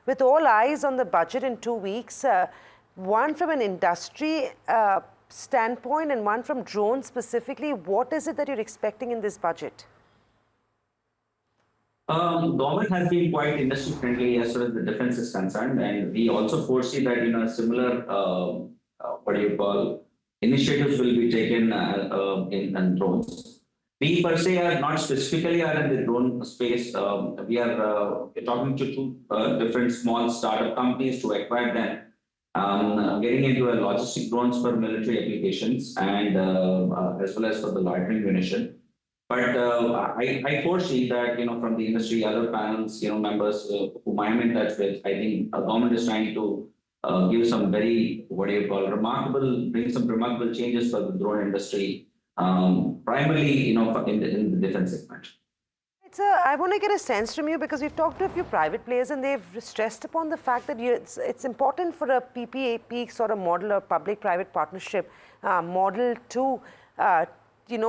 with all eyes on the budget in 2 weeks, one from an industry standpoint and one from drones specifically, what is it that you're expecting in this budget? Government has been quite industry friendly as far as the defense is concerned, and we also foresee that similar what do you call initiatives will be taken in drones. We per se are not specifically are in the drone space. We are talking to two different small startup companies to acquire them. Getting into a logistic drones for military applications and as well as for the loitering munition. But I foresee that from the industry, other panels, members whom I am in touch with, I think government is trying to give some very bring some remarkable changes for the drone industry, primarily in the defense segment. I want to get a sense from you because we've talked to a few private players and they've stressed upon the fact that it's important for a PPAP sort of model or public-private partnership model to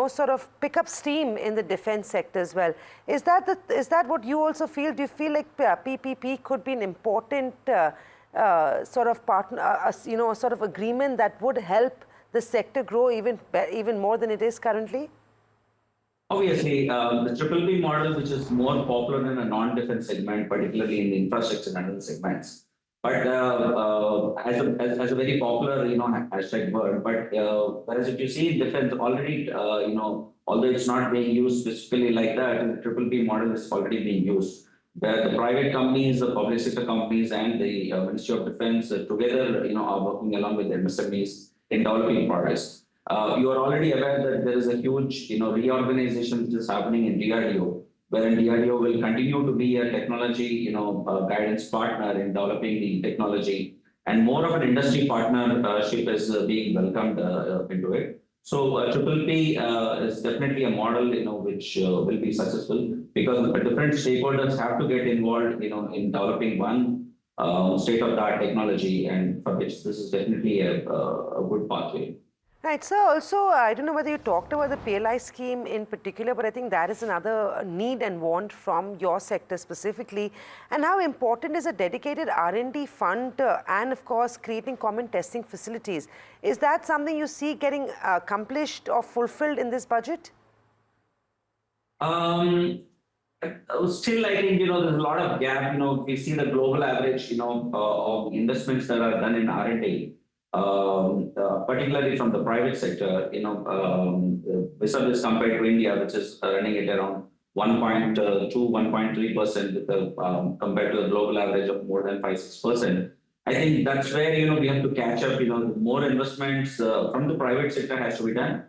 sort of pick up steam in the defense sector as well. Is that what you also feel? Do you feel like PPP could be an important sort of partner, sort of agreement that would help the sector grow even more than it is currently? Obviously, the triple P model, which is more popular in a non-defense segment, particularly in the infrastructure and other segments, but as a very popular hashtag word. But whereas if you see defense already, although it's not being used specifically like that, the triple P model is already being used. Where the private companies, the public sector companies, and the Ministry of Defense together, are working along with the MSMEs in developing products. You are already aware that there is a huge, reorganization which is happening in DRDO, wherein DRDO will continue to be a technology, guidance partner in developing the technology, and more of an industry partnership is being welcomed into it. So Triple P is definitely a model, which will be successful because the different stakeholders have to get involved, in developing one state-of-the-art technology, and for which this is definitely a good pathway. Right, so also, I don't know whether you talked about the PLI scheme in particular, but I think that is another need and want from your sector specifically. And how important is a dedicated R&D fund and, of course, creating common testing facilities? Is that something you see getting accomplished or fulfilled in this budget? Still, I think, there's a lot of gap. We see the global average, of investments that are done in R&D. Particularly from the private sector, vis-a-vis compared to India, which is running at around 1.2, 1.3% compared to the global average of more than 5-6%. I think that's where we have to catch up. More investments from the private sector has to be done.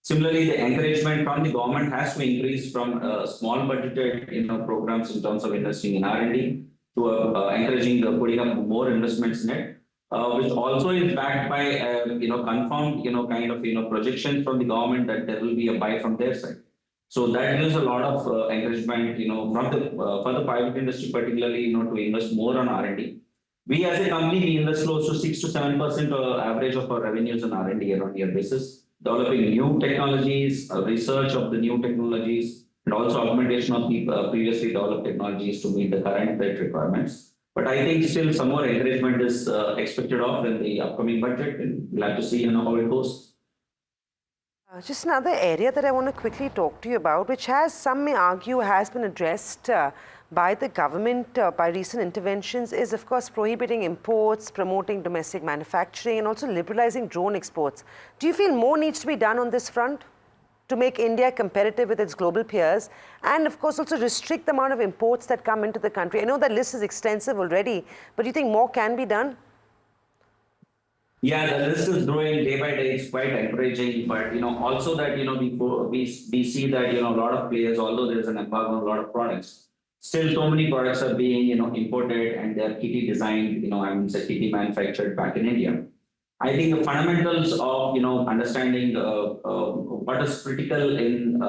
Similarly, the encouragement from the government has to increase from small budgeted programs in terms of investing in R&D to encouraging putting up more investments in it. Which also is backed by confirmed kind of projection from the government that there will be a buy from their side. So that gives a lot of encouragement from the for the private industry particularly to invest more on R&D. We as a company we invest close to 6 to 7% average of our revenues in R&D year-on-year basis, developing new technologies, research of the new technologies, and also augmentation of the previously developed technologies to meet the current threat requirements. But I think still some more encouragement is expected of in the upcoming budget, and we'll have to see how it goes. Just another area that I want to quickly talk to you about, which some may argue has been addressed by the government by recent interventions, is of course prohibiting imports, promoting domestic manufacturing, and also liberalizing drone exports. Do you feel more needs to be done on this front to make India competitive with its global peers, and of course also restrict the amount of imports that come into the country? I know that list is extensive already, but do you think more can be done? Yeah, the list is growing day by day. It's quite encouraging, but also that we see that a lot of players, although there is an embargo on a lot of products, still so many products are being imported and they're kitty designed, kitty manufactured back in India. I think the fundamentals of understanding what is critical in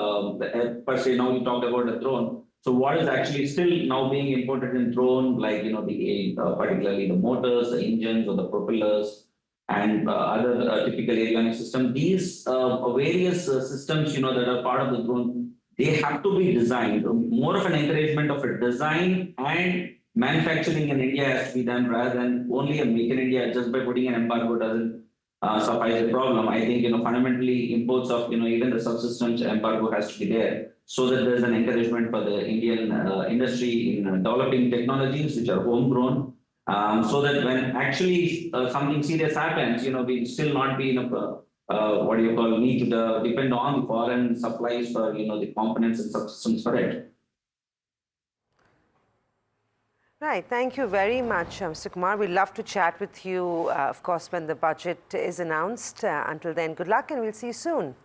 per se. Now we talked about a drone. So what is actually still now being imported in drone, like particularly the motors, the engines, or the propellers, and other typical avionics system. These various systems that are part of the drone, they have to be designed. More of an encouragement of a design and manufacturing in India has to be done rather than only a make in India. Just by putting an embargo doesn't suffice the problem. I think, fundamentally imports of, even the subsystems embargo has to be there, so that there's an encouragement for the Indian industry in developing technologies which are homegrown, so that when actually something serious happens, we'll still not be in a what do you call, need to depend on the foreign supplies for, the components and subsystems for it. Right. Thank you very much, Mr. Kumar. We'd love to chat with you, of course, when the budget is announced. Until then, good luck and we'll see you soon.